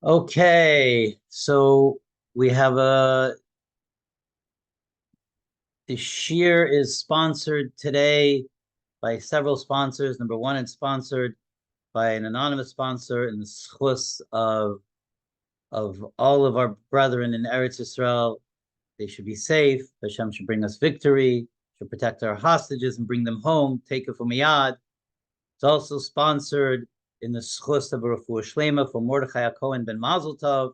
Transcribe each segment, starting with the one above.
Okay, so we have the Shiur is sponsored today by several sponsors. Number one, it's sponsored by an anonymous sponsor in the schus of all of our brethren in Eretz Yisrael. They should be safe. Hashem should bring us victory, should protect our hostages and bring them home. Take it from Miyad. It's also sponsored in the schus of Refuah Shlema for Mordechai Cohen ben Mazel Tov,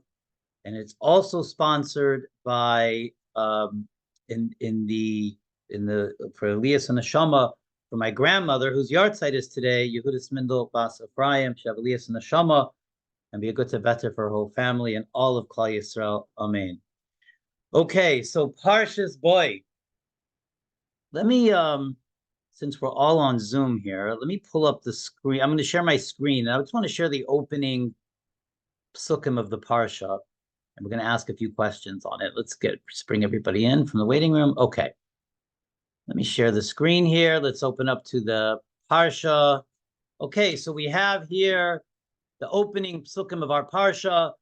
and it's also sponsored by in the for Elias and Neshama for my grandmother, whose yahrzeit is today, Yehudis Mindel Bas Ephraim, Shav Elias and Neshama, and be a good to better for her whole family and all of Klal Yisrael. Amen. Okay, so Parshas boy. Let me since we're all on Zoom here, let me pull up the screen. I'm going to share my screen. I just want to share the opening psukim of the Parsha, and we're going to ask a few questions on it. Let's bring everybody in from the waiting room. Okay. Let me share the screen here. Let's open up to the Parsha. Okay, so we have here the opening psukim of our Parsha.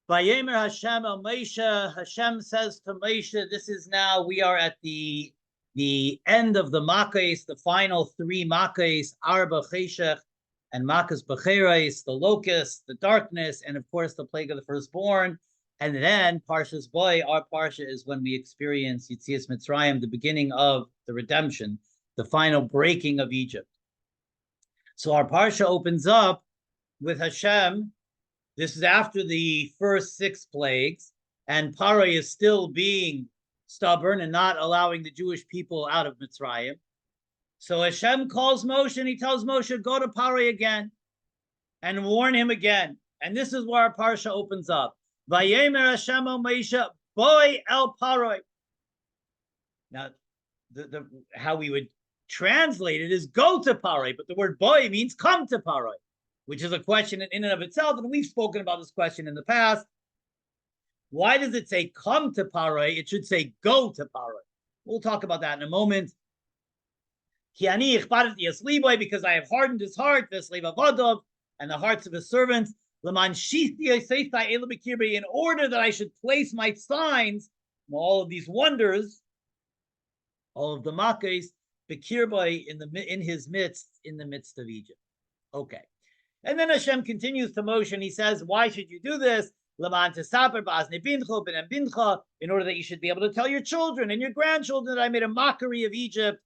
Vayemer Hashem el Moshe. Hashem says to Moshe, this is now, we are at the end of the Makkos, the final three Makkos, Arba Cheshech, and Makkos Becheres, the locust, the darkness, and of course the plague of the firstborn. And then Parshas boy, our Parsha is when we experience Yetzias Mitzrayim, the beginning of the redemption, the final breaking of Egypt. So our Parsha opens up with Hashem. This is after the first 6 plagues, and Paroh is still being stubborn and not allowing the Jewish people out of Mitzrayim. So Hashem calls Moshe and he tells Moshe, go to Paroh again and warn him again. And this is where our Parsha opens up. Vayemer Hashem el Moshe, boy el Paroh. Now, how we would translate it is go to Paroh, but the word boy means come to Paroh, which is a question in and of itself, and we've spoken about this question in the past. Why does it say come to Paroh? It should say go to Paroh. We'll talk about that in a moment. Because I have hardened his heart, the slave of Adov, and the hearts of his servants, in order that I should place my signs, all of these wonders, all of the Makkos, in his midst, in the midst of Egypt. Okay. And then Hashem continues to Moshe and he says, why should you do this? In order that you should be able to tell your children and your grandchildren that I made a mockery of Egypt.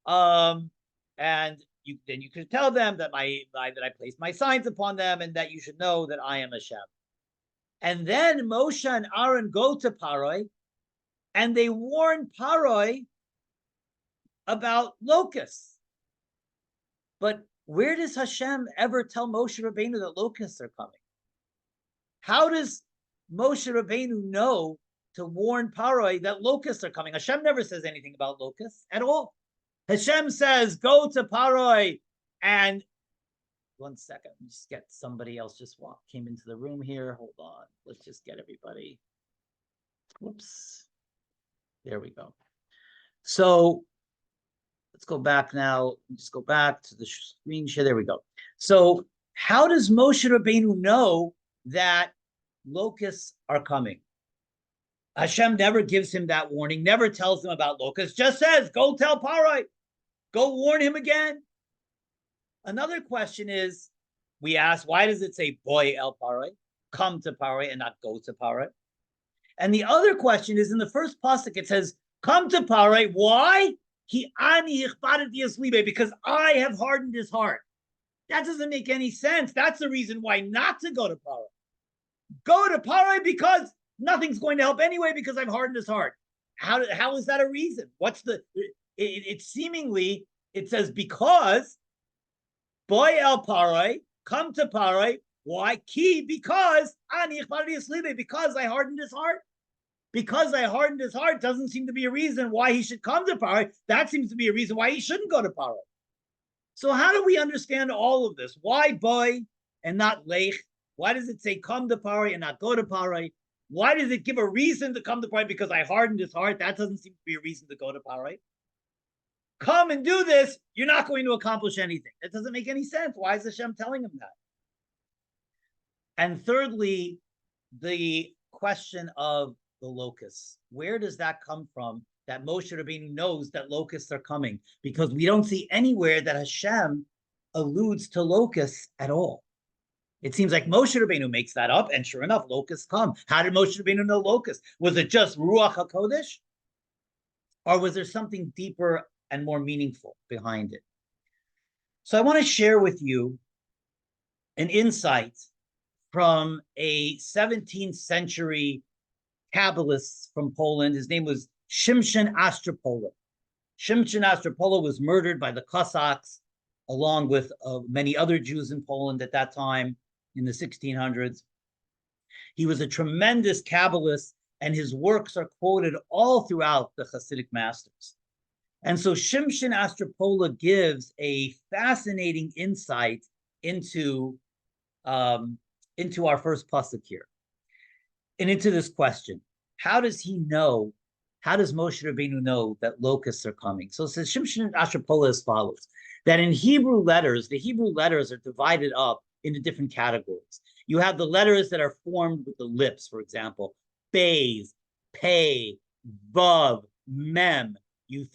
And then you could tell them that I placed my signs upon them and that you should know that I am Hashem. And then Moshe and Aaron go to Paroh and they warn Paroh about locusts. But where does Hashem ever tell Moshe Rabbeinu that locusts are coming? How does Moshe Rabbeinu know to warn Paroh that locusts are coming? Hashem never says anything about locusts at all. Hashem says, go to Paroh and 1 second, just get somebody else came into the room here. Hold on. Let's just get everybody. Whoops. There we go. So let's go back now. Just go back to the screen share. There we go. So how does Moshe Rabbeinu know that locusts are coming? Hashem never gives him that warning, never tells him about locusts, just says, go tell Paroh, go warn him again. Another question is, we ask, why does it say boy el Paroh, come to Paroh, and not go to Paroh? And the other question is, in the first pasuk, it says, come to Paroh. Why? Because I have hardened his heart. That doesn't make any sense. That's the reason why not to go to Paroh. Go to Paroh because nothing's going to help anyway, because I've hardened his heart. How is that a reason? What's it seemingly, it says because boy el Paroh, come to Paroh. Why? Because I hardened his heart. Because I hardened his heart doesn't seem to be a reason why he should come to Paroh. That seems to be a reason why he shouldn't go to Paroh. So how do we understand all of this? Why boy and not lech? Why does it say come to Paroh and not go to Paroh? Why does it give a reason to come to Paroh? Because I hardened his heart. That doesn't seem to be a reason to go to Paroh. Come and do this. You're not going to accomplish anything. That doesn't make any sense. Why is Hashem telling him that? And thirdly, the question of the locusts. Where does that come from? That Moshe Rabbeinu knows that locusts are coming, because we don't see anywhere that Hashem alludes to locusts at all. It seems like Moshe Rabbeinu makes that up, and sure enough, locusts come. How did Moshe Rabbeinu know locusts? Was it just Ruach HaKodesh? Or was there something deeper and more meaningful behind it? So I want to share with you an insight from a 17th century Kabbalist from Poland. His name was Shimshon Astropola. Shimshon Astropola was murdered by the Cossacks, along with many other Jews in Poland at that time in the 1600s. He was a tremendous Kabbalist, and his works are quoted all throughout the Hasidic masters. And so Shimshon Astropola gives a fascinating insight into our first pasuk here, and into this question: how does he know? How does Moshe Rabbeinu know that locusts are coming? So it says Shimshon Astropola as follows: that in Hebrew letters, the Hebrew letters are divided up into different categories. You have the letters that are formed with the lips, for example, Beis, Pei, Vav, Mem. You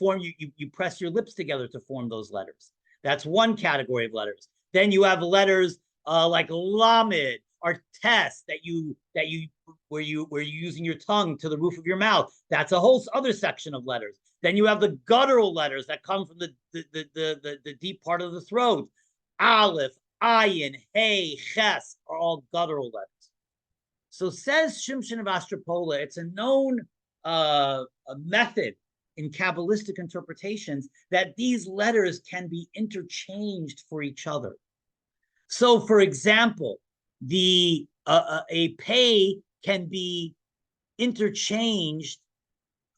press your lips together to form those letters. That's one category of letters. Then you have letters like Lamed or Tes where you're using your tongue to the roof of your mouth. That's a whole other section of letters. Then you have the guttural letters that come from the deep part of the throat. Aleph, Ayin, Hey, Ches are all guttural letters. So says Shimshon of Astropola, it's a known a method in Kabbalistic interpretations that these letters can be interchanged for each other. So, for example, a pei can be interchanged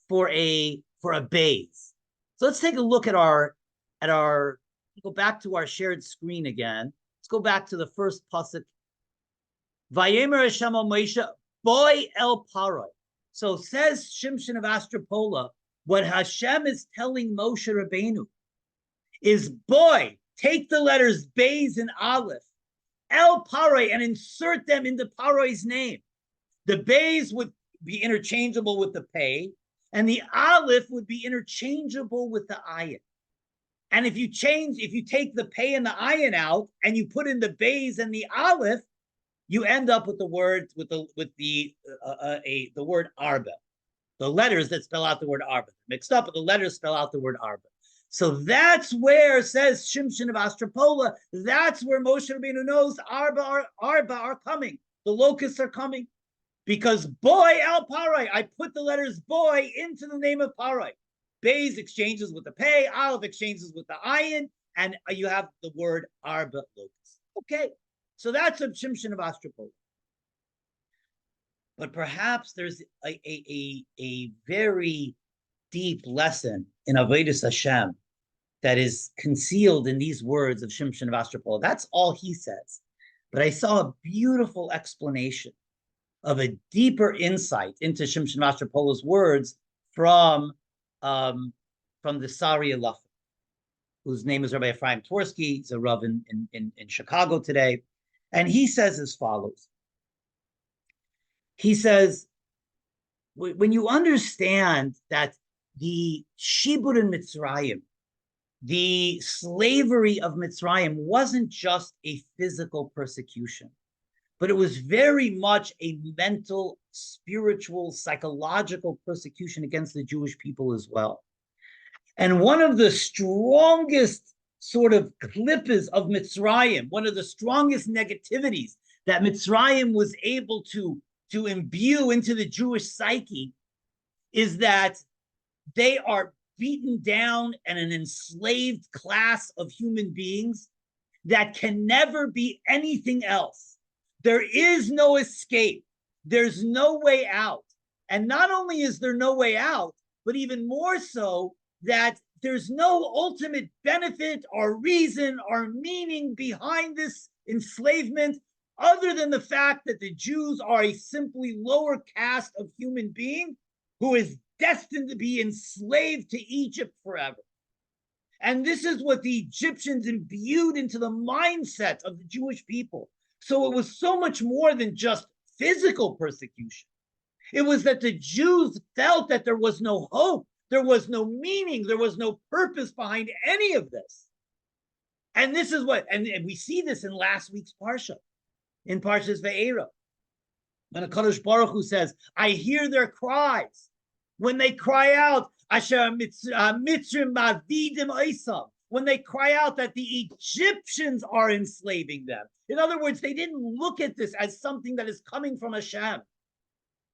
for a beis. So let's take a look at our go back to our shared screen again. Let's go back to the first pasuk. Vayemer Hashem al Moshe, boy el Paroh. So says Shimshon of Astropola, what Hashem is telling Moshe Rabbeinu is, boy, take the letters Beis and Aleph, El Paroh, and insert them into Paroh's name. The Beis would be interchangeable with the Pei, and the Aleph would be interchangeable with the Ayin. And if you take the Pei and the Ayin out, and you put in the Beis and the Aleph, you end up with the word the word Arba. The letters that spell out the word Arba mixed up, but the letters spell out the word Arba. So that's where, says Shimshon of Astropola, that's where Moshe Rabbeinu knows Arba are coming. The locusts are coming. Because boy el Paroh, I put the letters boy into the name of Paroh. Beis exchanges with the Pei, Aleph exchanges with the Ayin, and you have the word Arba locust. Okay, so that's a Shimshon of Astropola. But perhaps there's a very deep lesson in Avodas Hashem that is concealed in these words of Shimshon of Astropola. That's all he says. But I saw a beautiful explanation of a deeper insight into Shimshon of Astropola's words from the Sari Alafim, whose name is Rabbi Ephraim Tversky. He's a Rav in Chicago today. And he says as follows. He says, when you understand that the Shibur in Mitzrayim, the slavery of Mitzrayim, wasn't just a physical persecution, but it was very much a mental, spiritual, psychological persecution against the Jewish people as well. And one of the strongest sort of klippas of Mitzrayim, one of the strongest negativities that Mitzrayim was able to imbue into the Jewish psyche is that they are beaten down and an enslaved class of human beings that can never be anything else. There is no escape. There's no way out. And not only is there no way out, but even more so that there's no ultimate benefit or reason or meaning behind this enslavement other than the fact that the Jews are a simply lower caste of human being who is destined to be enslaved to Egypt forever. And this is what the Egyptians imbued into the mindset of the Jewish people. So it was so much more than just physical persecution. It was that the Jews felt that there was no hope, there was no meaning, there was no purpose behind any of this. And this is what, and we see this in last week's Parsha, in Parshas Ve'era. When a Kadosh Baruch Hu says, I hear their cries. When they cry out, Asher Mitzrim Mavidim Oisam, when they cry out that the Egyptians are enslaving them. In other words, they didn't look at this as something that is coming from Hashem,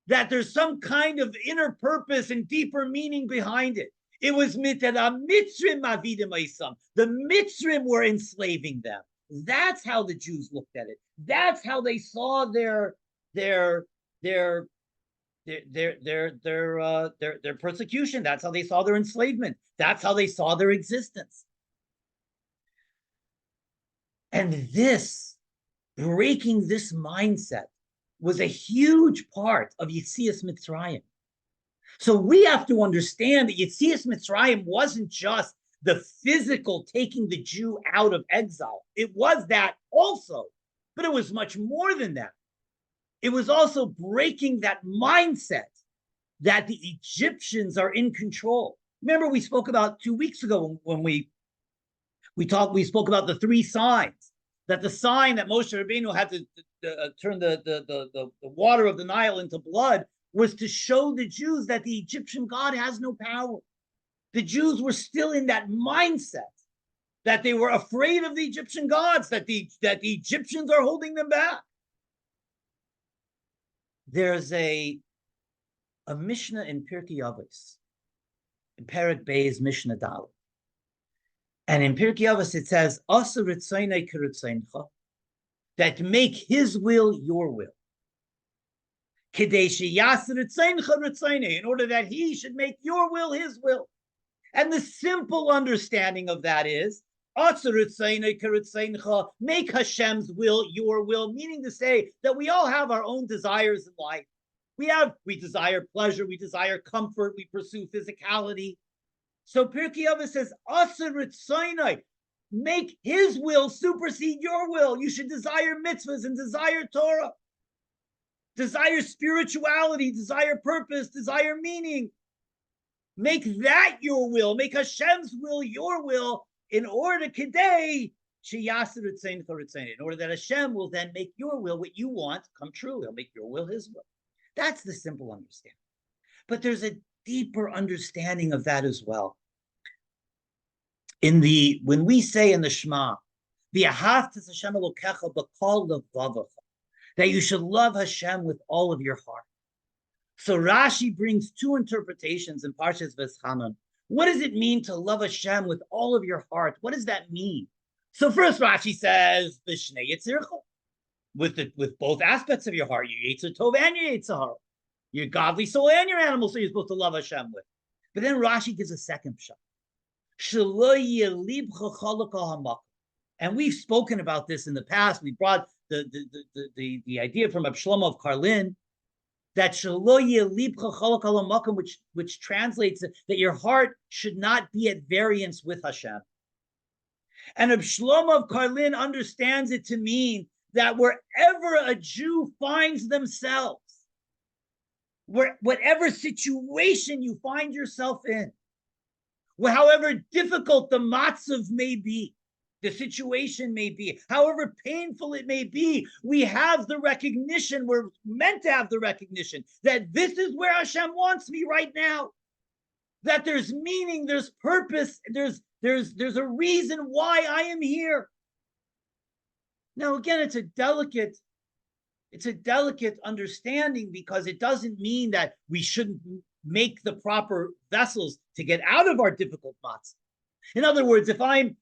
that there's some kind of inner purpose and deeper meaning behind it. It was Mitzrim Mavidim Oisam. The Mitzrim were enslaving them. That's how the Jews looked at it. That's how they saw their persecution. That's how they saw their enslavement. That's how they saw their existence. And this, breaking this mindset, was a huge part of Yetzias Mitzrayim. So we have to understand that Yetzias Mitzrayim wasn't just the physical taking the Jew out of exile. It was that also, but it was much more than that. It was also breaking that mindset that the Egyptians are in control. Remember, we spoke about 2 weeks ago when we spoke about the 3 signs, that the sign that Moshe Rabbeinu had to turn the water of the Nile into blood was to show the Jews that the Egyptian God has no power. The Jews were still in that mindset that they were afraid of the Egyptian gods, that the Egyptians are holding them back. There's a Mishnah in Pirkei Avos, in Perek Bey's Mishnah Dalet. And in Pirkei Avos it says, Asa ritzonai k'ritzoncha, that make his will your will. Kedei sheyasa ritzoncha ritzonai, in order that he should make your will his will. And the simple understanding of that is, Asa ritzonai k'ritzoncha, make Hashem's will your will, meaning to say that we all have our own desires in life. We desire pleasure, we desire comfort, we pursue physicality. So Pirkei Avos says, Asa ritzonai, make his will supersede your will. You should desire mitzvahs and desire Torah. Desire spirituality, desire purpose, desire meaning. Make that your will. Make Hashem's will your will in order in order that Hashem will then make your will, what you want, come true. He'll make your will his will. That's the simple understanding. But there's a deeper understanding of that as well. When we say in the Shema, that you should love Hashem with all of your heart. So Rashi brings 2 interpretations in Parshas Veschanan. What does it mean to love Hashem with all of your heart? What does that mean? So first Rashi says, V'shnei Yitzircha, with both aspects of your heart, your Yetzer Tov and your Yetzer Hara, your godly soul and your animal soul, you're supposed to love Hashem with. But then Rashi gives a second pshat. And we've spoken about this in the past. We brought the idea from Shlomo of Karlin, that which translates that your heart should not be at variance with Hashem. And Shlomo of Karlin understands it to mean that wherever a Jew finds themselves, whatever situation you find yourself in, however difficult the matzav may be, the situation may be, however painful it may be, we have the recognition, we're meant to have the recognition that this is where Hashem wants me right now. That there's meaning, there's purpose, there's a reason why I am here. Now, again, it's a delicate understanding, because it doesn't mean that we shouldn't make the proper vessels to get out of our difficult matzah. In other words, if I'm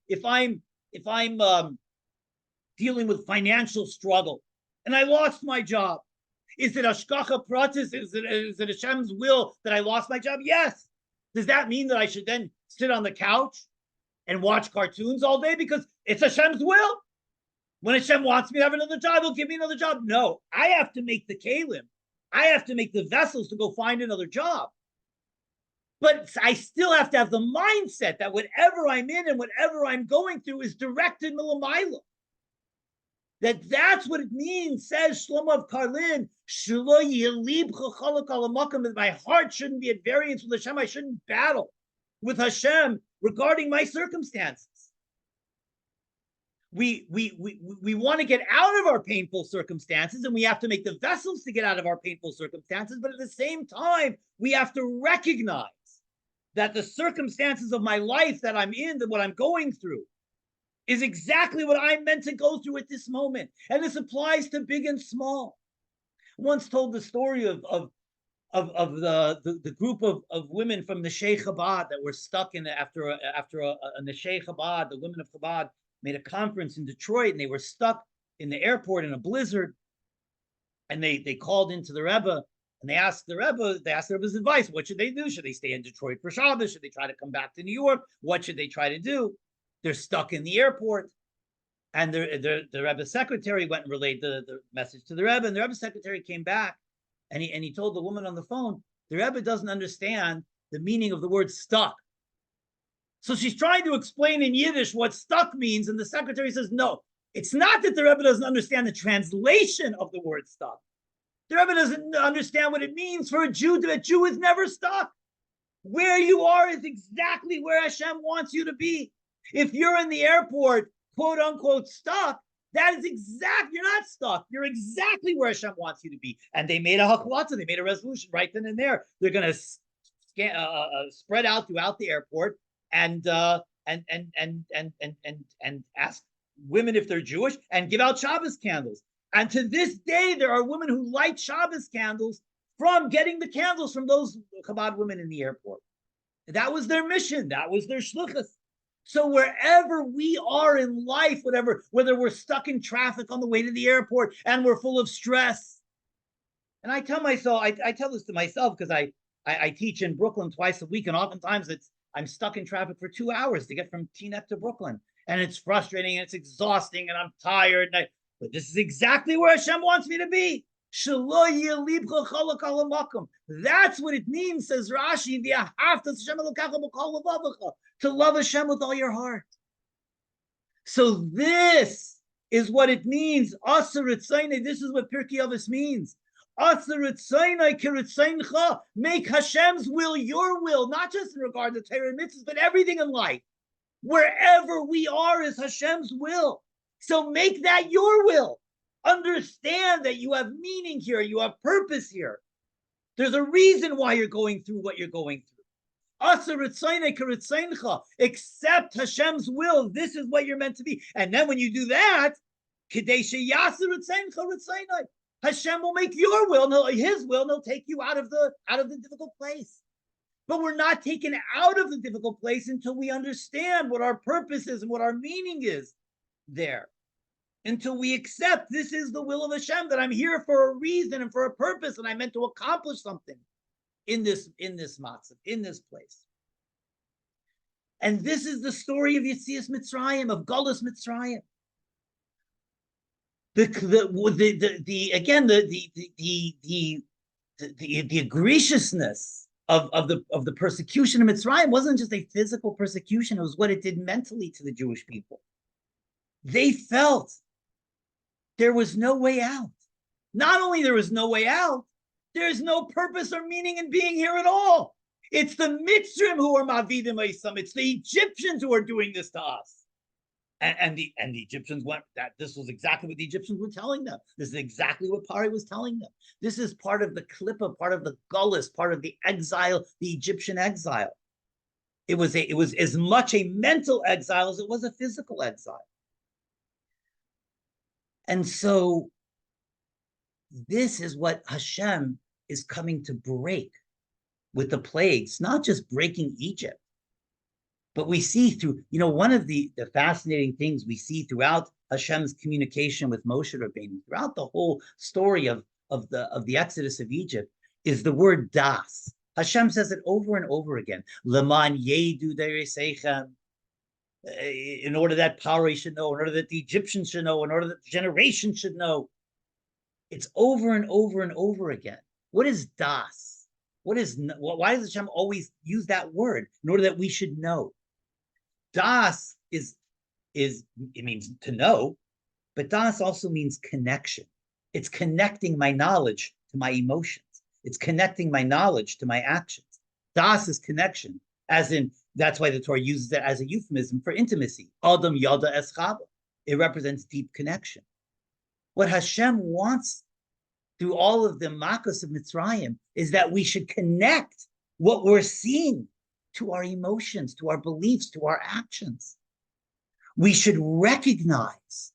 dealing with financial struggle and I lost my job, is it hashgacha pratis? Is it Hashem's will that I lost my job? Yes. Does that mean that I should then sit on the couch and watch cartoons all day because it's Hashem's will? When Hashem wants me to have another job, he'll give me another job. No, I have to make the kalim. I have to make the vessels to go find another job. But I still have to have the mindset that whatever I'm in and whatever I'm going through is directed milamayla. That's what it means, says Shlomo of Karlin. My heart shouldn't be at variance with Hashem. I shouldn't battle with Hashem regarding my circumstances. We want to get out of our painful circumstances, and we have to make the vessels to get out of our painful circumstances. But at the same time, we have to recognize that the circumstances of my life that I'm in, that what I'm going through, is exactly what I'm meant to go through at this moment. And this applies to big and small. Once told the story of the group of women from the Neshei Chabad that were stuck in after a Neshei Chabad. The women of Chabad made a conference in Detroit, and they were stuck in the airport in a blizzard. And they called into the Rebbe, and they asked the Rebbe's advice. What should they do? Should they stay in Detroit for Shabbos? Should they try to come back to New York? What should they try to do? They're stuck in the airport. And the Rebbe's secretary went and relayed the message to the Rebbe, and the Rebbe's secretary came back, and he told the woman on the phone, the Rebbe doesn't understand the meaning of the word stuck. So she's trying to explain in Yiddish what stuck means, and the secretary says, no, it's not that the Rebbe doesn't understand the translation of the word stuck. The Rebbe doesn't understand what it means for a Jew. That a Jew is never stuck. Where you are is exactly where Hashem wants you to be. If you're in the airport, quote unquote, stuck, that is you're not stuck. You're exactly where Hashem wants you to be. And they made a haklata, they made a resolution right then and there. They're going to spread out throughout the airport and ask women if they're Jewish and give out Shabbos candles. And to this day, there are women who light Shabbos candles from getting the candles from those Chabad women in the airport. That was their mission. That was their shluchas. So wherever we are in life, whether we're stuck in traffic on the way to the airport and we're full of stress, and I tell myself, I tell this to myself because I teach in Brooklyn twice a week, and oftentimes I'm stuck in traffic for 2 hours to get from Teaneck to Brooklyn, and it's frustrating and it's exhausting and I'm tired. But this is exactly where Hashem wants me to be. That's what it means, says Rashi, to love Hashem with all your heart. So this is what it means. This is what Pirkei Avos means. Make Hashem's will your will, not just in regard to Torah and mitzvahs, but everything in life. Wherever we are is Hashem's will. So make that your will. Understand that you have meaning here, you have purpose here. There's a reason why you're going through what you're going through. Accept Hashem's will. This is what you're meant to be. And then when you do that, Hashem will make your will, his will, and he'll take you out of the difficult place. But we're not taken out of the difficult place until we understand what our purpose is and what our meaning is there. Until we accept this is the will of Hashem, that I'm here for a reason and for a purpose, and I'm meant to accomplish something in this matzah, in this place. And this is the story of Yetzias Mitzrayim, of golus Mitzrayim. The egregiousness of the persecution of Mitzrayim wasn't just a physical persecution; it was what it did mentally to the Jewish people. They felt there was no way out. Not only there was no way out, there's no purpose or meaning in being here at all. It's the Mitzrim who are Mavidim Eisam. It's the Egyptians who are doing this to us. And the Egyptians went, that this was exactly what the Egyptians were telling them. This is exactly what Paroh was telling them. This is part of the klippa, part of the golus, part of the exile, the Egyptian exile. It was as much a mental exile as it was a physical exile. And so this is what Hashem is coming to break with the plagues, not just breaking Egypt, but we see through, one of the fascinating things we see throughout Hashem's communication with Moshe Rabbeinu, throughout the whole story of the Exodus of Egypt, is the word das. Hashem says it over and over again. Leman yedu dereseichem, in order that Paroh should know, in order that the Egyptians should know, in order that the generation should know. It's over and over and over again. What is das? Why does Hashem always use that word? In order that we should know. Das it means to know, But das also means connection. It's connecting my knowledge to my emotions. It's connecting my knowledge to my actions. Das is connection, as in, that's why the Torah uses it as a euphemism for intimacy. Adam yada eschaba. It represents deep connection. What Hashem wants through all of the makos of Mitzrayim is that we should connect what we're seeing to our emotions, to our beliefs, to our actions. We should recognize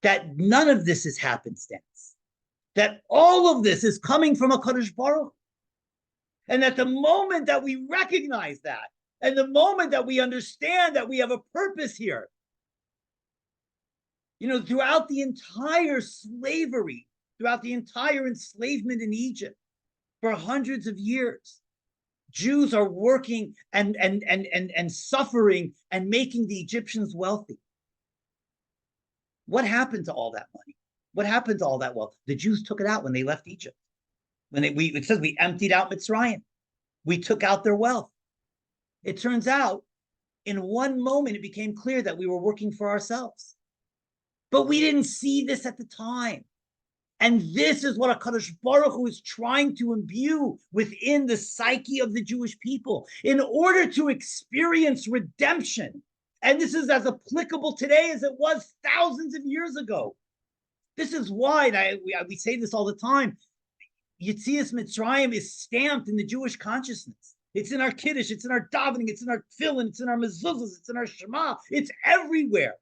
that none of this is happenstance, that all of this is coming from a Kadosh Baruch, and that the moment that we recognize that, and the moment that we understand that we have a purpose here, throughout the entire slavery, throughout the entire enslavement in Egypt, for hundreds of years, Jews are working and suffering and making the Egyptians wealthy. What happened to all that money? What happened to all that wealth? The Jews took it out when they left Egypt. It says we emptied out Mitzrayim. We took out their wealth. It turns out, in one moment, it became clear that we were working for ourselves. But we didn't see this at the time. And this is what HaKadosh Baruch Hu is trying to imbue within the psyche of the Jewish people in order to experience redemption. And this is as applicable today as it was thousands of years ago. This is why, we say this all the time, Yetzias Mitzrayim is stamped in the Jewish consciousness. It's in our Kiddush, it's in our davening, it's in our tefillin, it's in our mezuzahs, it's in our Shema, it's everywhere.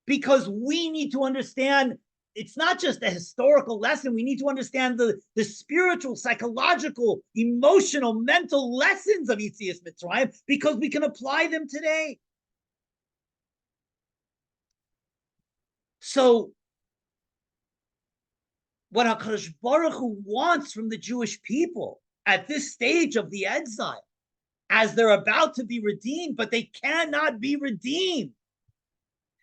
Because we need to understand, it's not just a historical lesson, we need to understand the spiritual, psychological, emotional, mental lessons of Yetzias Mitzrayim, because we can apply them today. So, what HaKadosh Baruch Hu wants from the Jewish people at this stage of the exile, as they're about to be redeemed, but they cannot be redeemed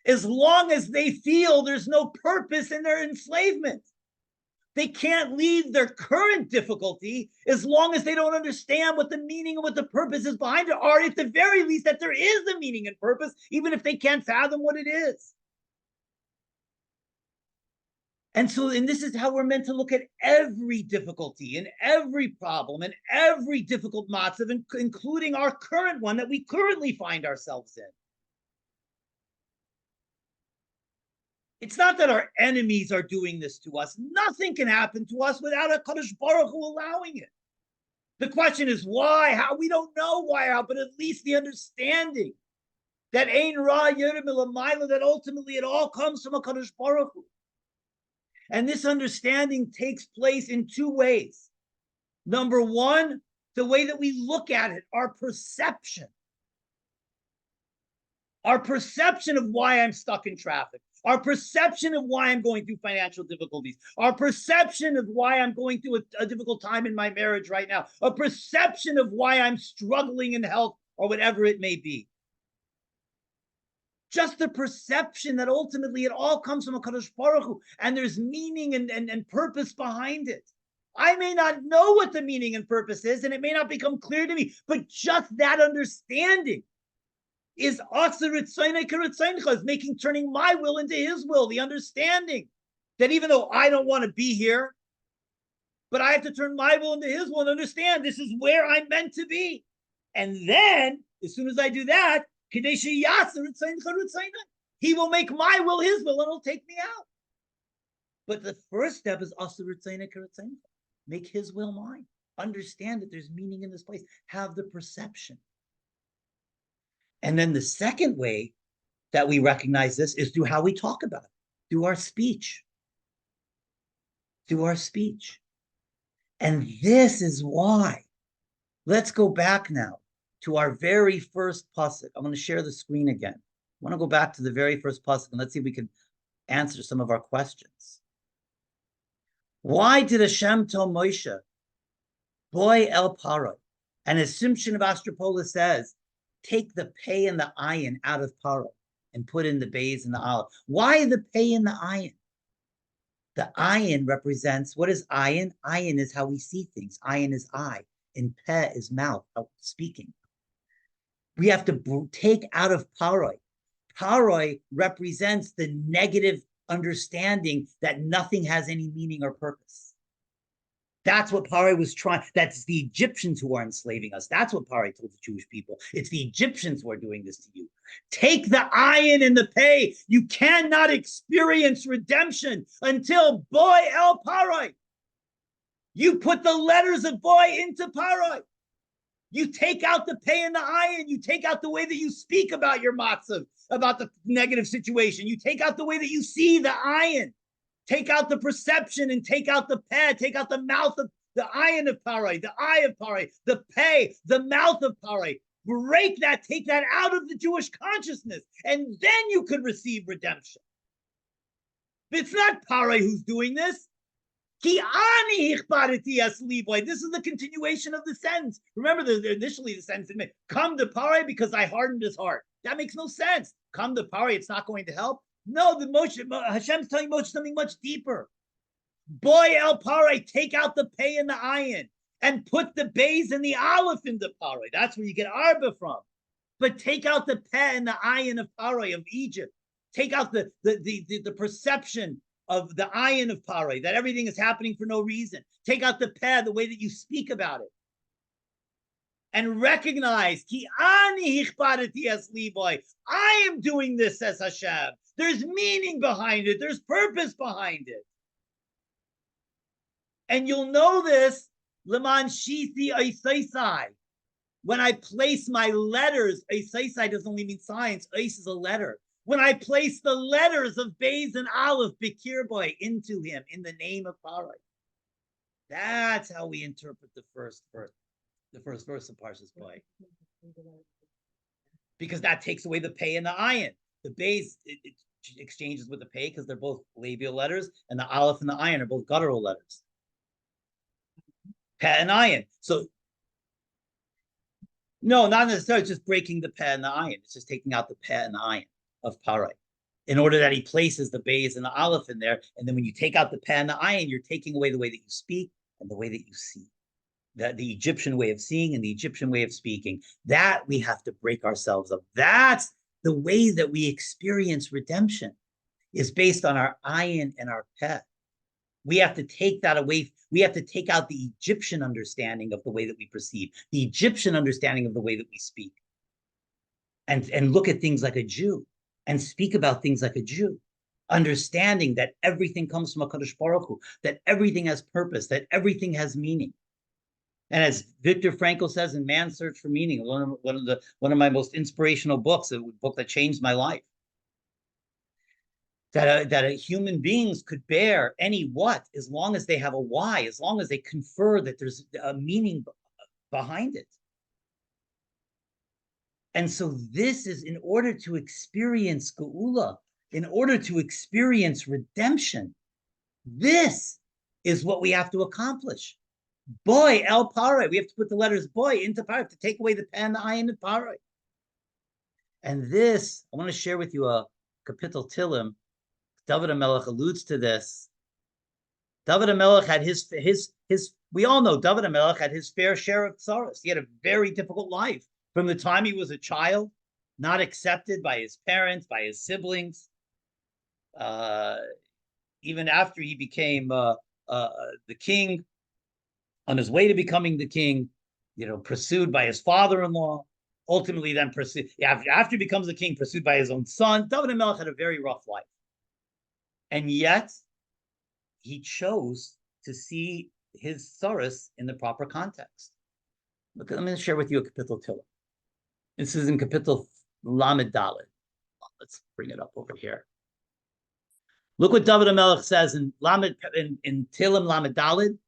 as long as they feel there's no purpose in their enslavement. They can't leave their current difficulty as long as they don't understand what the meaning and what the purpose is behind it, or at the very least that there is a meaning and purpose, even if they can't fathom what it is. And this is how we're meant to look at every difficulty and every problem and every difficult matzav, including our current one that we currently find ourselves in. It's not that our enemies are doing this to us. Nothing can happen to us without a Kadosh Baruch Hu allowing it. The question is why, how? We don't know why, how, but at least the understanding that Ein Ra Yerim Elamayla, that ultimately it all comes from a Kadosh Baruch Hu. And this understanding takes place in two ways. Number one, the way that we look at it, our perception. Our perception of why I'm stuck in traffic. Our perception of why I'm going through financial difficulties. Our perception of why I'm going through a difficult time in my marriage right now. A perception of why I'm struggling in health or whatever it may be. Just the perception that ultimately it all comes from a Kadosh Baruch Hu, and there's meaning and purpose behind it. I may not know what the meaning and purpose is, and it may not become clear to me, but just that understanding is turning my will into his will, the understanding that even though I don't want to be here, but I have to turn my will into his will and understand this is where I'm meant to be. And then, as soon as I do that, he will make my will his will and he'll take me out. But the first step is make his will mine. Understand that there's meaning in this place. Have the perception. And then the second way that we recognize this is through how we talk about it, through our speech. Through our speech. And this is why. Let's go back now to our very first pasuk. I'm going to share the screen again. I want to go back to the very first pasuk and let's see if we can answer some of our questions. Why did Hashem tell Moshe, boy el Paroh? And as Simshon of Astropolis says, take the pei and the ayin out of Paroh and put in the beis and the aleph. Why the pei and the ayin? The ayin represents, what is ayin? Ayin is how we see things. Ayin is eye, and peh is mouth, speaking. We have to take out of Paroh. Paroh represents the negative understanding that nothing has any meaning or purpose. That's what Paroh was trying. That's the Egyptians who are enslaving us. That's what Paroh told the Jewish people. It's the Egyptians who are doing this to you. Take the ayin and the pay. You cannot experience redemption until boy el Paroh. You put the letters of boy into Paroh. You take out the pay and the ayin. You take out the way that you speak about your matzav, about the negative situation. You take out the way that you see the ayin. Take out the perception and take out the peh, take out the mouth of the ayin of Paroh, the eye of Paroh, the peh, the mouth of Paroh. Break that, take that out of the Jewish consciousness, and then you could receive redemption. It's not Paroh who's doing this. This is the continuation of the sentence. Remember, initially the sentence didn't make, come to Paroh because I hardened his heart. That makes no sense. Come to Paroh, it's not going to help. No, Hashem's telling Moshe something much deeper. Boy el Paroh, take out the pei and the ayin and put the bays and the aleph in the Paroh. That's where you get arba from. But take out the peh and the ayin of Paroh of Egypt. Take out the perception of the ayin of Paroh, that everything is happening for no reason. Take out the peh, the way that you speak about it. And recognize, I am doing this, says Hashem. There's meaning behind it. There's purpose behind it. And you'll know this, Leman Shithi Eisaisai. When I place my letters, Eisaisai doesn't only mean science, Eis is a letter. When I place the letters of Beis and Aleph, Bekir Boy, into him, in the name of Paroh. That's how we interpret the first verse of Parshas Boy. Because that takes away the pei and the ayin. The Beis it exchanges with the pei because they're both labial letters, and the aleph and the ayin are both guttural letters. Peh and ayin. So, no, not necessarily. It's just breaking the peh and the ayin. It's just taking out the peh and the ayin of Paroh, in order that he places the Beis and the aleph in there. And then when you take out the peh and the ayin, you're taking away the way that you speak and the way that you see. The Egyptian way of seeing and the Egyptian way of speaking. That we have to break ourselves of. That's the way that we experience redemption, is based on our ayin and our peh. We have to take that away. We have to take out the Egyptian understanding of the way that we perceive, the Egyptian understanding of the way that we speak, and look at things like a Jew and speak about things like a Jew, understanding that everything comes from HaKadosh Baruch Hu, that everything has purpose, that everything has meaning. And as Viktor Frankl says in Man's Search for Meaning, one of my most inspirational books, a book that changed my life, that human beings could bear any what, as long as they have a why, as long as they confer that there's a meaning behind it. And so this is, in order to experience Geula, in order to experience redemption, this is what we have to accomplish. Boy el Paroh, we have to put the letters boy into Paroh to take away the peh and the ayin of Paroh. And this, I want to share with you a kapitel Tilim. David HaMelech alludes to this. David HaMelech had his. We all know David HaMelech had his fair share of tzaros. He had a very difficult life from the time he was a child, not accepted by his parents, by his siblings. Even after he became the king, on his way to becoming the king, pursued by his father-in-law, ultimately then pursued, after he becomes the king, pursued by his own son. David HaMelech had a very rough life. And yet, he chose to see his tzaros in the proper context. Look, I'm going to share with you a kapitel Tilim. This is in kapitel Lamed Daled. Let's bring it up over here. Look what David HaMelech says in Tilim Lamed Daled,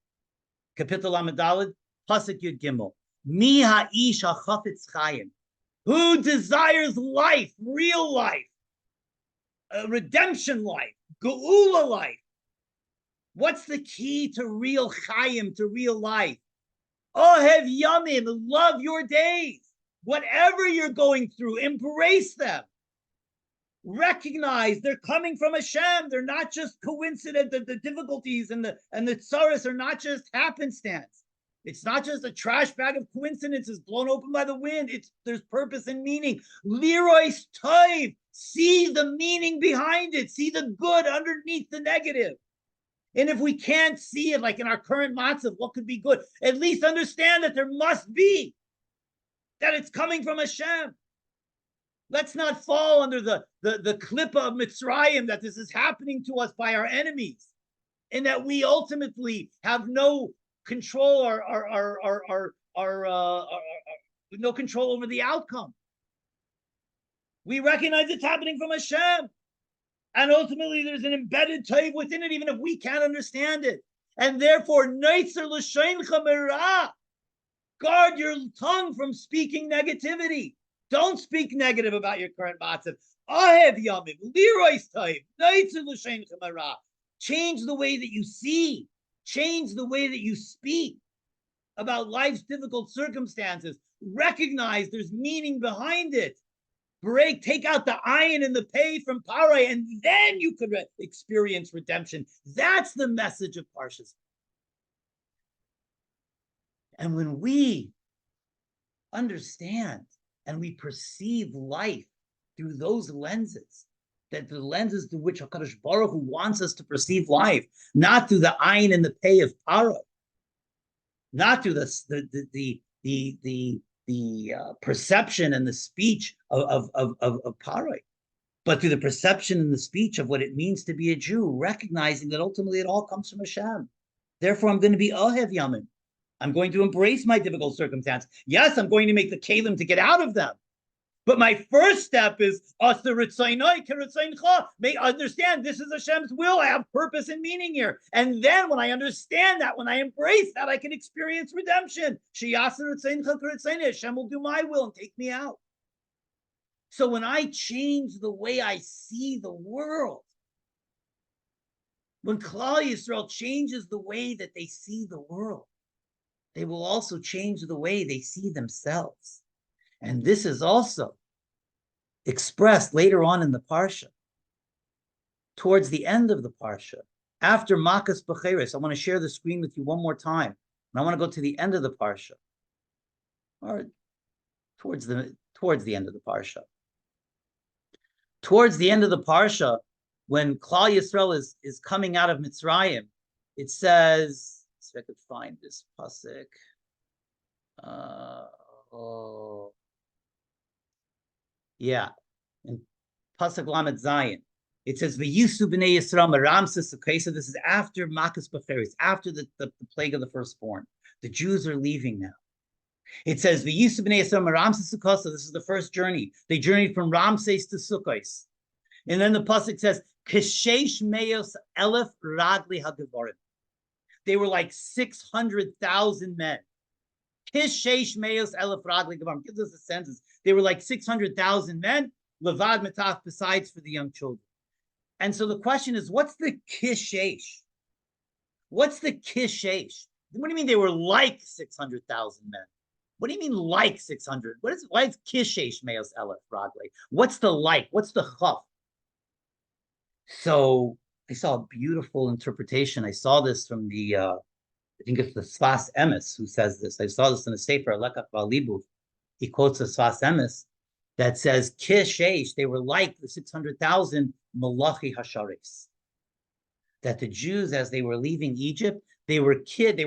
kapitel Lamed Daled, pasuk Yud Gimel. Mi ha'ish hachafetz chayim, who desires life, real life, a redemption life, geula life. What's the key to real chayim, to real life? Ohev yamim, love your days. Whatever you're going through, embrace them. Recognize they're coming from Hashem. They're not just coincident. The difficulties and the tzaros are not just happenstance. It's not just a trash bag of coincidences blown open by the wind. There's purpose and meaning. Lirois toiv, See the meaning behind it. See the good underneath the negative. And if we can't see it, like in our current matzav, what could be good? At least understand that there must be, that it's coming from Hashem. Let's not fall under the klippa of Mitzrayim, that this is happening to us by our enemies, and that we ultimately have no control or no control over the outcome. We recognize it's happening from Hashem. And ultimately, there's an embedded taiv within it, even if we can't understand it. And therefore, guard your tongue from speaking negativity. Don't speak negative about your current matzav. Change the way that you see. Change the way that you speak about life's difficult circumstances. Recognize there's meaning behind it. Take out the ayin and the pay from Paroh, and then you could experience redemption. That's the message of Parshas. And when we understand and we perceive life through those lenses, that the lenses through which HaKadosh Baruch Hu wants us to perceive life, not through the ayin and the pay of Paroh, not through the perception and the speech of Paroh, but through the perception and the speech of what it means to be a Jew, recognizing that ultimately it all comes from Hashem. Therefore, I'm going to be Ohev Yamin. I'm going to embrace my difficult circumstance. Yes, I'm going to make the kelim to get out of them. But my first step is understand this is Hashem's will. I have purpose and meaning here. And then when I understand that, when I embrace that, I can experience redemption. Hashem will do my will and take me out. So when I change the way I see the world, when Klal Yisrael changes the way that they see the world, they will also change the way they see themselves. And this is also expressed later on in the Parsha. Towards the end of the Parsha, after Makas Becheres, I want to share the screen with you one more time. And I want to go to the end of the Parsha. Or towards the end of the Parsha. Towards the end of the Parsha, when Klal Yisrael is coming out of Mitzrayim, it says, if I could find this pasuk. In pasuk Lamed Zayin, it says, "V'yisu b'nei Yisrael meramses." Okay, so this is after Makas Becheres, after the plague of the firstborn. The Jews are leaving now. It says, "V'yisu b'nei Yisrael meramses Sukkos." So this is the first journey. They journeyed from Ramses to Sukkos, and then the pasuk says, "Keshesh meos elef ragli hagavorim." They were like 600,000 men. Kishesh meos elef ragli hagavorim gives us a sense. They were like 600,000 men. Levad metaf, besides for the young children. And so the question is, what's the kishesh? What's the kishesh? What do you mean they were like 600,000 men? What do you mean like 600? Why is kishesh meos elef ragli? What's the like? What's the chaf? So I saw a beautiful interpretation. I saw this from I think it's the Sfas Emes who says this. I saw this in a Sefer Lekach V'Alibuv. He quotes the Sfas Emes that says, Kishesh, they were like the 600,000 Malachi Hasharis. That the Jews, as they were leaving Egypt, they were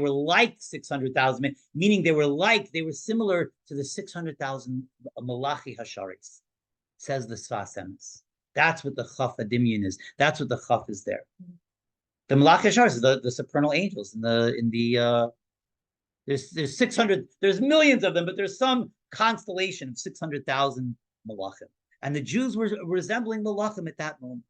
like 600,000 men, meaning they were similar to the 600,000 Malachi Hasharis, says the Sfas Emes. That's what the Chaf Adimyan is. That's what the Chaf is there. The Malachi Hasharis is the supernal angels there's 600, there's millions of them, but there's some constellation of 600,000 Malachim. And the Jews were resembling Malachim at that moment.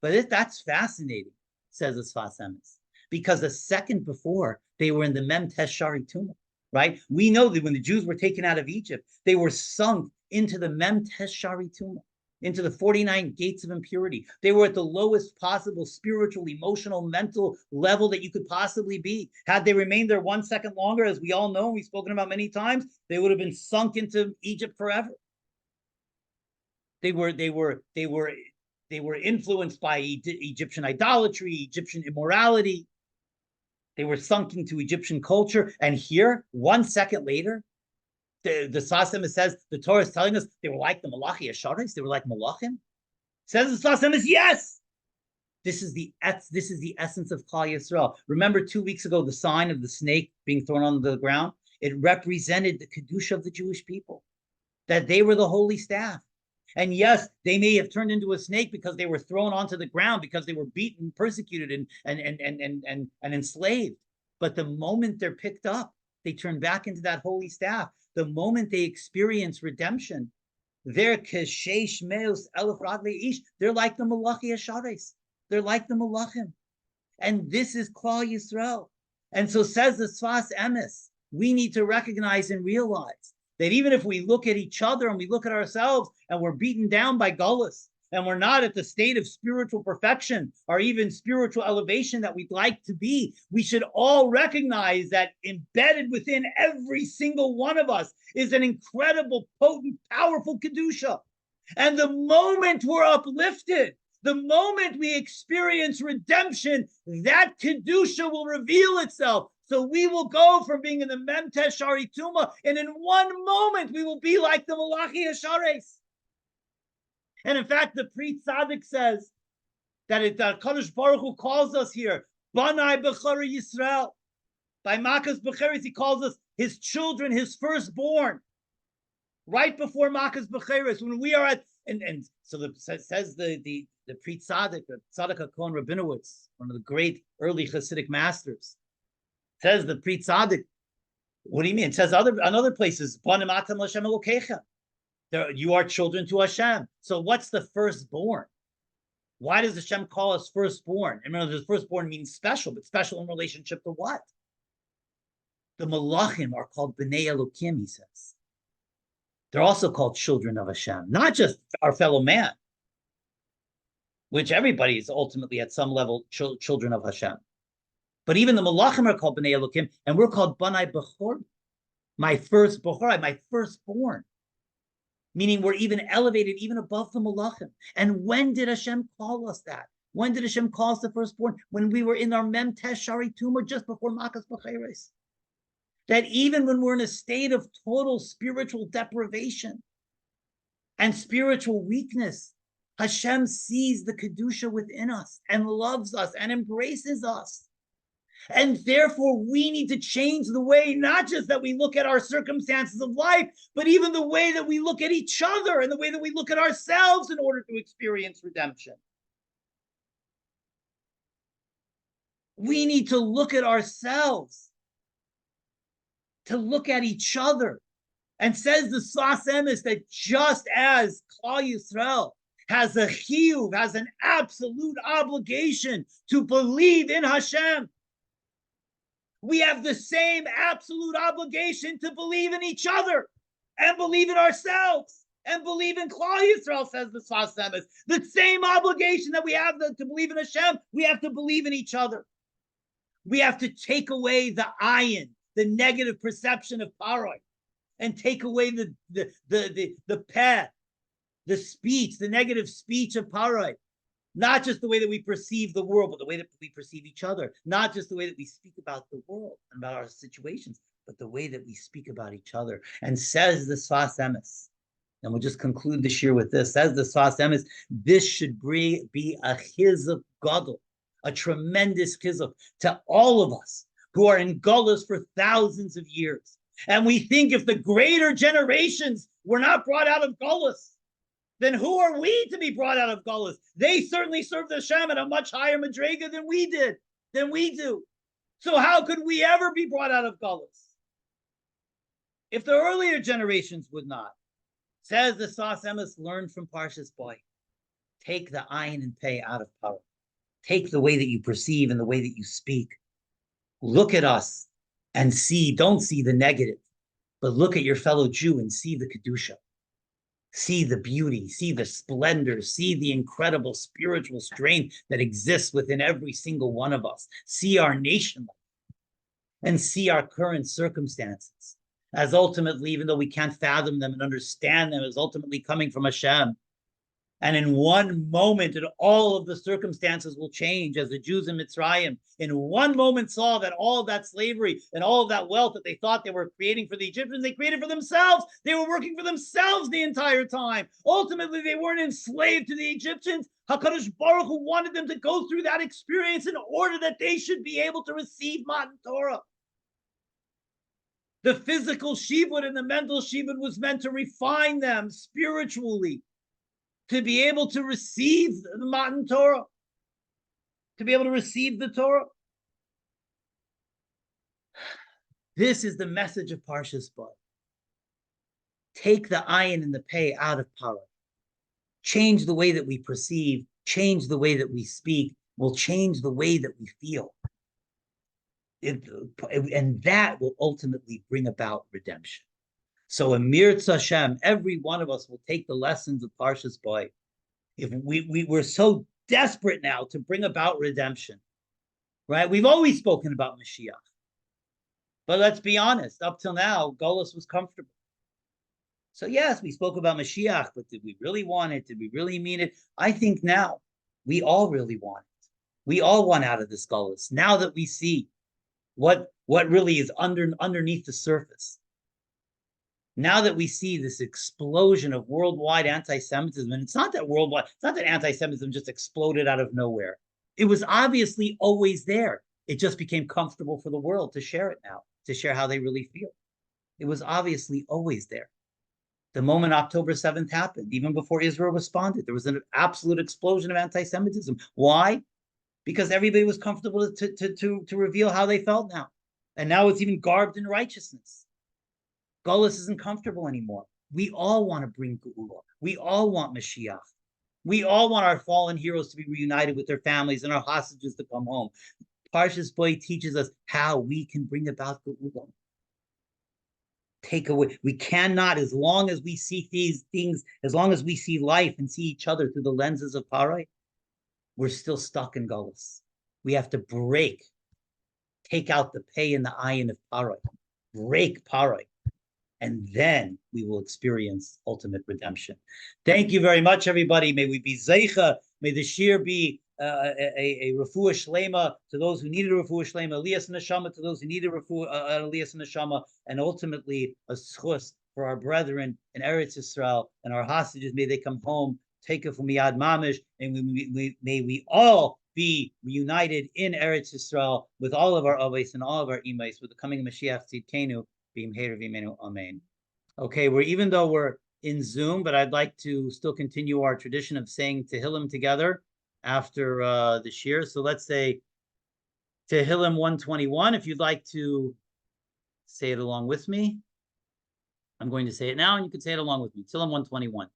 But that's fascinating, says the Sfas Emes, because a second before, they were in the Mem Tesh Shari Tumah, right? We know that when the Jews were taken out of Egypt, they were sunk into the Mem Tesh Shari Tumah, into the 49 gates of impurity. They were at the lowest possible spiritual, emotional, mental level that you could possibly be. Had they remained there 1 second longer, as we all know, we've spoken about many times, they would have been sunk into Egypt forever. They were influenced by Egyptian idolatry, Egyptian immorality. They were sunk into Egyptian culture. And here, 1 second later, the Sfas Emes says, the Torah is telling us they were like the Malachi Hasharis, they were like Malachim. Says the Sfas Emes, yes. This is the essence of Klal Yisrael. Remember 2 weeks ago, the sign of the snake being thrown on the ground? It represented the Kedusha of the Jewish people, that they were the holy staff. And yes, they may have turned into a snake because they were thrown onto the ground, because they were beaten, persecuted, and enslaved. But the moment they're picked up, they turn back into that holy staff. The moment they experience redemption, they're keshesh meos elef raglei ish. They're like the Malachi Ashares. They're like the Malachim. And this is Klal Yisrael. And so says the Sfas Emes, we need to recognize and realize that even if we look at each other and we look at ourselves and we're beaten down by golus, and we're not at the state of spiritual perfection or even spiritual elevation that we'd like to be, we should all recognize that embedded within every single one of us is an incredible, potent, powerful Kedusha. And the moment we're uplifted, the moment we experience redemption, that Kedusha will reveal itself. So we will go from being in the Memtesh Shari Tuma, and in one moment we will be like the Malachi Ashares. And in fact, the Pri Tzaddik says that Kadosh Baruch Hu calls us here, Banai Bechara Yisrael. By Makas Becheres, he calls us his children, his firstborn. Right before Makas Becheres, when we are at, and so says the Pri Tzaddik, the Tzaddik HaKohen Rabinowitz, one of the great early Hasidic masters, says the Pri Tzaddik, what do you mean? It says on other places, Banim Atam L'Hashem Elokecha. You are children to Hashem. So what's the firstborn? Why does Hashem call us firstborn? And remember, the firstborn means special, but special in relationship to what? The Malachim are called B'nai Elokim, he says. They're also called children of Hashem, not just our fellow man, which everybody is ultimately at some level children of Hashem. But even the Malachim are called B'nai Elokim, and we're called Banai Bechor, my first Bechorai, my firstborn. Meaning we're even elevated even above the Malachim. And when did Hashem call us that? When did Hashem call us the firstborn? When we were in our Memtesh Shari Tuma, just before Makas Becheres. That even when we're in a state of total spiritual deprivation and spiritual weakness, Hashem sees the Kedusha within us and loves us and embraces us. And therefore, we need to change the way, not just that we look at our circumstances of life, but even the way that we look at each other and the way that we look at ourselves in order to experience redemption. We need to look at ourselves, to look at each other. And says the Sfas Emes that just as Klal Yisrael has a chiyuv, has an absolute obligation to believe in Hashem, we have the same absolute obligation to believe in each other and believe in ourselves and believe in Klal Yisrael, says the Sfas Emes. The same obligation that we have to believe in Hashem, we have to believe in each other. We have to take away the ayin, the negative perception of Paroh, and take away the peh, the speech, the negative speech of Paroh. Not just the way that we perceive the world, but the way that we perceive each other. Not just the way that we speak about the world and about our situations, but the way that we speak about each other. And says the Sfas Emes, and we'll just conclude this year with this, says the Sfas Emes, this should be a chizuk gadol, a tremendous chizuk to all of us who are in golus for thousands of years. And we think if the greater generations were not brought out of golus, then who are we to be brought out of golus? They certainly served Hashem at a much higher madrega than we do. So how could we ever be brought out of golus if the earlier generations would not? Says the Sfas Emes, learn from Parshas boy. Take the ayin and pei out of power. Take the way that you perceive and the way that you speak. Look at us and see, don't see the negative, but look at your fellow Jew and see the Kedusha. See the beauty, see the splendor, see the incredible spiritual strength that exists within every single one of us. See our nation and see our current circumstances as ultimately, even though we can't fathom them and understand them, as ultimately coming from Hashem. And in one moment, and all of the circumstances will change as the Jews in Mitzrayim, in one moment, saw that all of that slavery and all of that wealth that they thought they were creating for the Egyptians, they created for themselves. They were working for themselves the entire time. Ultimately, they weren't enslaved to the Egyptians. HaKadosh Baruch Hu wanted them to go through that experience in order that they should be able to receive Matan Torah. The physical shivud and the mental shivud was meant to refine them spiritually, to be able to receive the Matan Torah, to be able to receive the Torah. This is the message of Parshas Bo. Take the ayin and the pei out of Paroh. Change the way that we perceive, change the way that we speak, will change the way that we feel. And that will ultimately bring about redemption. So Amir Hashem, every one of us will take the lessons of Parshas Bo. If we're so desperate now to bring about redemption, right? We've always spoken about Mashiach. But let's be honest, up till now, golus was comfortable. So yes, we spoke about Mashiach, but did we really want it? Did we really mean it? I think now we all really want it. We all want out of this golus. Now that we see what really is underneath the surface. Now that we see this explosion of worldwide anti-Semitism, and it's not that anti-Semitism just exploded out of nowhere. It was obviously always there. It just became comfortable for the world to share it now, to share how they really feel. It was obviously always there. The moment October 7th happened, even before Israel responded, there was an absolute explosion of anti-Semitism. Why? Because everybody was comfortable to reveal how they felt now. And now it's even garbed in righteousness. Golus isn't comfortable anymore. We all want to bring Geula. We all want Mashiach. We all want our fallen heroes to be reunited with their families and our hostages to come home. Parshas Bo teaches us how we can bring about Geula. Take away. We cannot, as long as we see these things, as long as we see life and see each other through the lenses of Paroh, we're still stuck in Golus. We have to break, take out the pei and the ayin of Paroh, break Paroh, and then we will experience ultimate redemption. Thank you very much, everybody. May we be zeicha. May the shiur be a refuah shlema to those who needed a refuah shlema, aliyas neshama to those who needed aliyas neshama, and ultimately a schus for our brethren in Eretz Yisrael and our hostages. May they come home, take it from miyad mamish, and may we all be reunited in Eretz Yisrael with all of our avos and all of our imais with the coming of Mashiach Tzidkenu. Amen. Okay, even though we're in Zoom, but I'd like to still continue our tradition of saying Tehillim together after the shiur. So let's say Tehillim 121. If you'd like to say it along with me, I'm going to say it now, and you can say it along with me. Tehillim 121.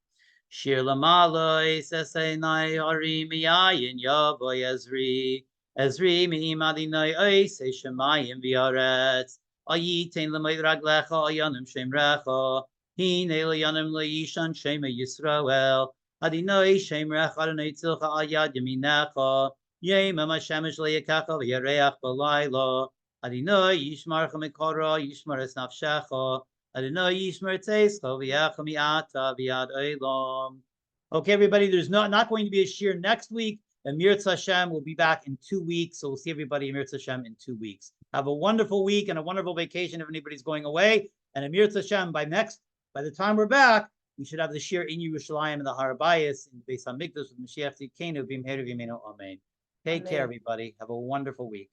Shir lamaloi sesenai ari miyayin yavoy Ezri mi madinoi oisei shemayim v'aretz. Ayitain l'moid raglecha ayanim shem recha. Hine l'yanim l'yishan shema Yisrael. Adinoi shem recha adonai tzilcha ayad yaminecha. Yemam hashemesh le'yakacha v'yareach b'layla. Adinoi yishmarcha mikora yishmar es nafshecha. Adonai yishmar tzeischa v'yecha mi'ata v'yad olam. Okay, everybody, there's not going to be a shiur next week. Amir Hashem will be back in 2 weeks. So we'll see everybody, Amir Hashem, in 2 weeks. Have a wonderful week and a wonderful vacation if anybody's going away. And Amir Hashem, by the time we're back, we should have the shiur in Yerushalayim and the Har Bayis in the Beis HaMikdash with Mashiach Tzidkenu b'mheira v'yimenu. Amen. Take care, everybody. Have a wonderful week.